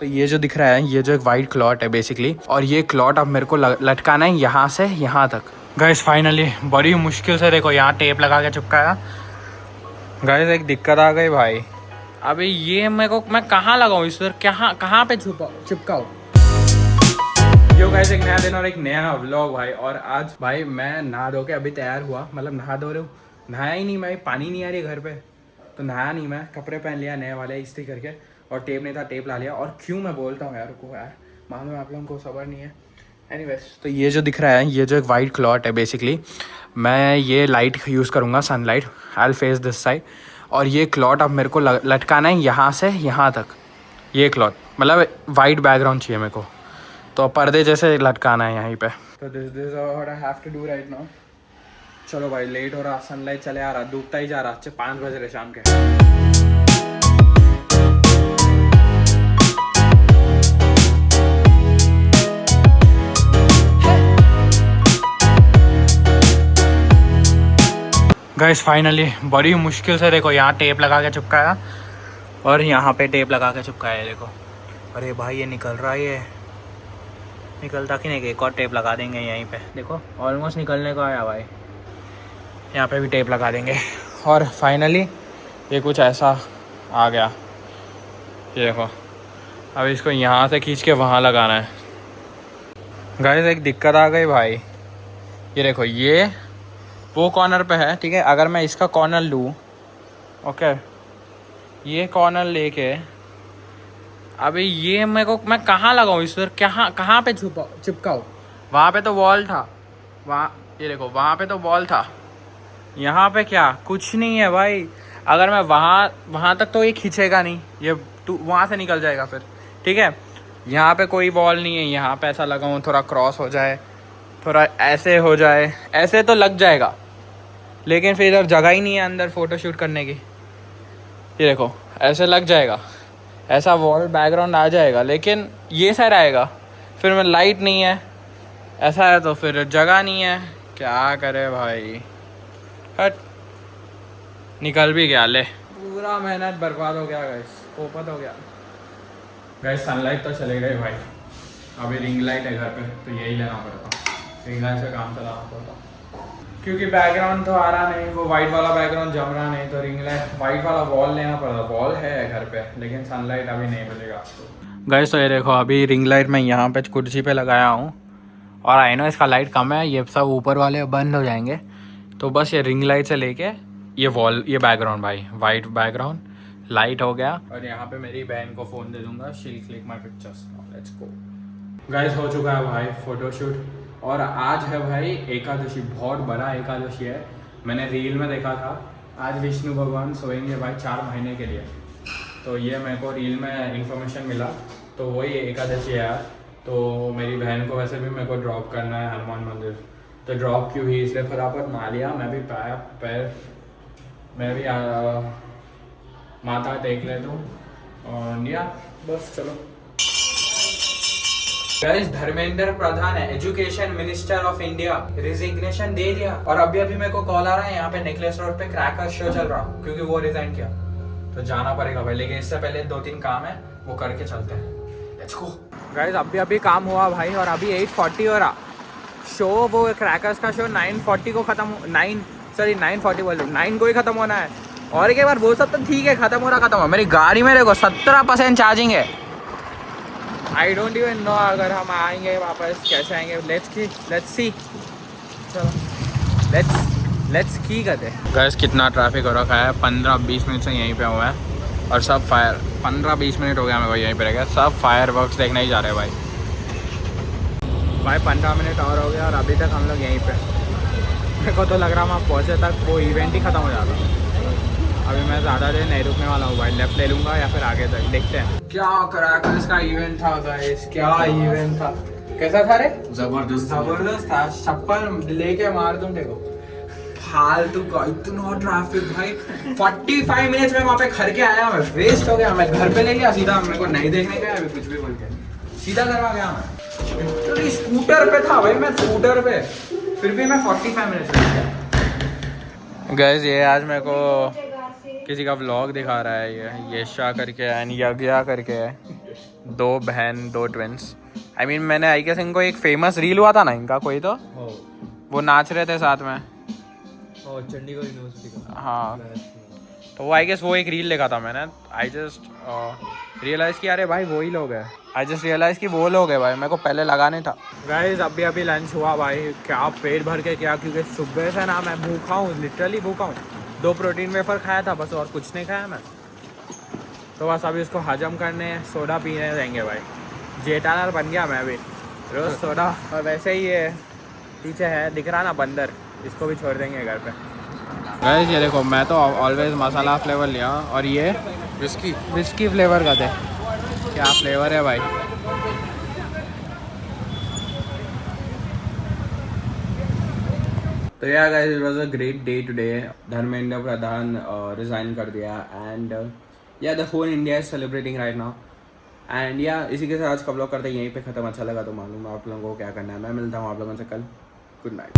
तो ये जो दिख रहा है ये जो एक वाइट क्लॉट है बेसिकली, और ये क्लॉट अब मेरे को लटकाना है यहाँ से यहाँ तक। गाइस फाइनली बड़ी मुश्किल से देखो यहाँ टेप लगा के चिपकाया। गाइस एक दिक्कत आ गई भाई, अभी ये मैं कहाँ लगाऊँ इस पर, कहाँ पे चिपकाऊँ। यो गाइस एक नया दिन और एक नया व्लॉग भाई। और आज भाई मैं नहा धो के अभी तैयार हुआ, मतलब नहा धो रहे हूँ, नहाया ही नहीं भाई, पानी नहीं आ रही घर पे तो नहाया नहीं मैं, कपड़े पहन लिया नए वाले इस्त्री करके, और टेप नहीं था टेप ला लिया। और क्यों मैं बोलता हूँ यार को यार, मालूम है आप लोगों को सबर नहीं है। एनीवेज तो ये जो दिख रहा है ये जो एक वाइट क्लॉट है बेसिकली, मैं ये लाइट यूज़ करूँगा sunlight, I will face this side. और ये क्लॉट अब मेरे को लटकाना है यहाँ से यहाँ तक। ये क्लॉट मतलब वाइट बैकग्राउंड चाहिए मेरे को, तो पर्दे जैसे लटकाना है यहीं पे। तो this what I have to do right now. चलो भाई लेट हो रहा, सनलाइट चले आ रहा, डूबता ही जा रहा, 5 बज रहे शाम के। गाइस फाइनली बड़ी मुश्किल से देखो यहाँ टेप लगा के चिपकाया, और यहाँ पे टेप लगा के चिपकाया है देखो। अरे भाई ये निकल रहा है, ये निकलता कि नहीं, एक और टेप लगा देंगे यहीं पे, देखो ऑलमोस्ट निकलने को आया भाई, यहाँ पे भी टेप लगा देंगे। और फाइनली ये कुछ ऐसा आ गया, ये देखो। अब इसको यहाँ से खींच के वहाँ लगाना है। गाइस एक दिक्कत आ गई भाई, ये देखो ये वो कॉर्नर पे है, ठीक है। अगर मैं इसका कॉर्नर लूँ, ओके, ये कॉर्नर लेके अभी ये मैं कहाँ लगाऊँ इस पर, कहाँ पे चिपकाऊँ। वहाँ पे तो वॉल था, वहाँ ये देखो वहाँ पे तो वॉल था, यहाँ पे क्या कुछ नहीं है भाई। अगर मैं वहाँ तक तो ये खींचेगा नहीं, ये वहाँ से निकल जाएगा फिर, ठीक है। यहाँ पे कोई वॉल नहीं है, यहाँ पे ऐसा लगाऊँ थोड़ा क्रॉस हो जाए, थोड़ा ऐसे हो जाए, ऐसे तो लग जाएगा, लेकिन फिर इधर जगह ही नहीं है अंदर फ़ोटो शूट करने की। ये देखो ऐसे लग जाएगा, ऐसा वॉल बैकग्राउंड आ जाएगा, लेकिन ये साइड आएगा, फिर में लाइट नहीं है, ऐसा है तो फिर जगह नहीं है, क्या करे भाई। हट, निकल भी गया, ले पूरा मेहनत बर्बाद हो गया गाइस, पोपट हो गया गाइस। सनलाइट तो चले गए भाई, अभी रिंग लाइट है घर पे तो यही लेना पड़ता, रिंग लाइट से काम चलाना पड़ता, क्योंकि बैकग्राउंड तो आ रहा नहीं, वो वाइट वाला बैकग्राउंड जम रहा नहीं, तो रिंग लाइट वाइट वाला वॉल लेना पड़ता। वॉल है घर पे लेकिन सनलाइट अभी नहीं मिलेगा गाइस। तो ये देखो अभी रिंग लाइट मैं यहाँ पे कुर्सी पे लगाया हूँ, और आई नो इसका लाइट कम है, ये सब ऊपर वाले बंद हो जाएंगे, तो बस ये रिंग लाइट से लेके ये वॉल, ये बैकग्राउंड भाई वाइट बैकग्राउंड लाइट हो गया। और यहाँ पे मेरी बहन को फ़ोन दे दूंगा, she will click my pictures, let's go guys. हो चुका है भाई फोटोशूट, और आज है भाई एकादशी, बहुत बड़ा एकादशी है। मैंने रील में देखा था आज विष्णु भगवान सोएंगे भाई 4 महीने के लिए, तो ये मेरे को रील में इंफॉर्मेशन मिला, तो वही एकादशी है यार। तो मेरी बहन को वैसे भी मेरे को ड्रॉप करना है हनुमान मंदिर, तो ड्रॉप क्यों ही, इसलिए फटाफट नहा लिया, मैं भी मैं भी माथा टेक लेता हूँ, और या बस चलो। गाइस धर्मेंद्र प्रधान है, education minister of India, resignation दे दिया, और अभी मेरे को कॉल आ रहा है, यहाँ पे नेकलेस रोड पे क्रैकर शो चल रहा, क्योंकि वो रिजाइन किया, तो जाना पड़ेगा भाई। लेकिन इससे पहले 2-3 काम है, वो करके चलते हैं, लेट्स गो गाइस। अभी काम हुआ भाई, और अभी 8:40 हो रहा शो, वो क्रैकर्स का शो 9:40 को खत्म, 9:40 बोल 9 को ही खत्म होना है। और एक बार वो सब तो ठीक है, खत्म हो। मेरी गाड़ी में देखो 17% चार्जिंग है, आई डोंट इवन नो अगर हम आएंगे वापस कैसे आएंगे, लेट्स सी, चलो लेट्स की करते। गैस कितना ट्रैफिक हो रखा है, 15-20 मिनट से यहीं पे हुआ है, और सब 15-20 मिनट हो गया मेरे को यहीं पे रह गया, सब फायर वर्क्स देखने ही जा रहे हैं भाई 15 मिनट और हो गया, और अभी तक हम लोग यहीं पे। मेरे को तो लग रहा मैं पहुँचे तक वो इवेंट ही ख़त्म हो जाता। अभी मैं ज़्यादा देर नहीं रुकने वाला हूँ भाई, लेफ्ट ले लूँगा या फिर आगे तक देखते हैं। क्या क्रैकर्स का इवेंट था गाइस, क्या इवेंट था, कैसा था रे? जबरदस्त था, चप्पल लेके मार दूँ देखो, फालतू का इतना ट्रैफिक भाई। 45 मिनट में वहाँ पे खड़ के आया मैं, वेस्ट हो गया। मैं घर पे ले लिया सीधा, मेरे को नहीं देखने गया, अभी कुछ भी बोल के सीधा घर आ गया मैं। स्कूटर पे था भाई, मैं स्कूटर पे, फिर भी मैं 45 मिनट में गया। गाइस ये आज मेरे को किसी का व्लॉग दिखा रहा है, ये शाह करके है, यज्ञा करके है, 2 बहन 2 ट्विंस। आई मीन मैंने आई गेस इनको एक फेमस रील हुआ था ना इनका कोई, तो वो नाच रहे थे साथ में। चंडीगढ़ यूनिवर्सिटी का। हाँ, तो वो आई गेस वो एक रील देखा था मैंने। आई जस्ट रियलाइज़ कि अरे भाई वही लोग हैं। आई जस्ट रियलाइज़ कि वो लोग हैं भाई, मेरे को पहले लगा नहीं था। गाइस अभी लंच हुआ भाई, क्या पेट भर के क्या, क्योंकि सुबह से ना मैं भूखा हूँ, लिटरली भूखा हूँ। 2 प्रोटीन वेफर खाया था बस, और कुछ नहीं खाया मैं। तो बस अभी उसको हजम करने सोडा पीने देंगे भाई। जेठालाल बन गया मैं अभी, रोज़ सोडा। और वैसे ही ये पीछे है दिख रहा ना बंदर, इसको भी छोड़ देंगे घर पे। गाइस ये देखो, मैं तो ऑलवेज मसाला फ्लेवर लिया, और ये विस्की फ्लेवर का थे। क्या फ्लेवर है भाई। तो यार guys it was a great day today. Dharmendra Pradhan resign कर दिया, and yeah the whole India is celebrating right now. And yeah इसी के साथ आज का व्लॉग करते हैं यहीं पे ख़त्म। अच्छा लगा तो मालूम आप लोगों को क्या करना है। मैं मिलता हूँ आप लोगों से कल। Good night.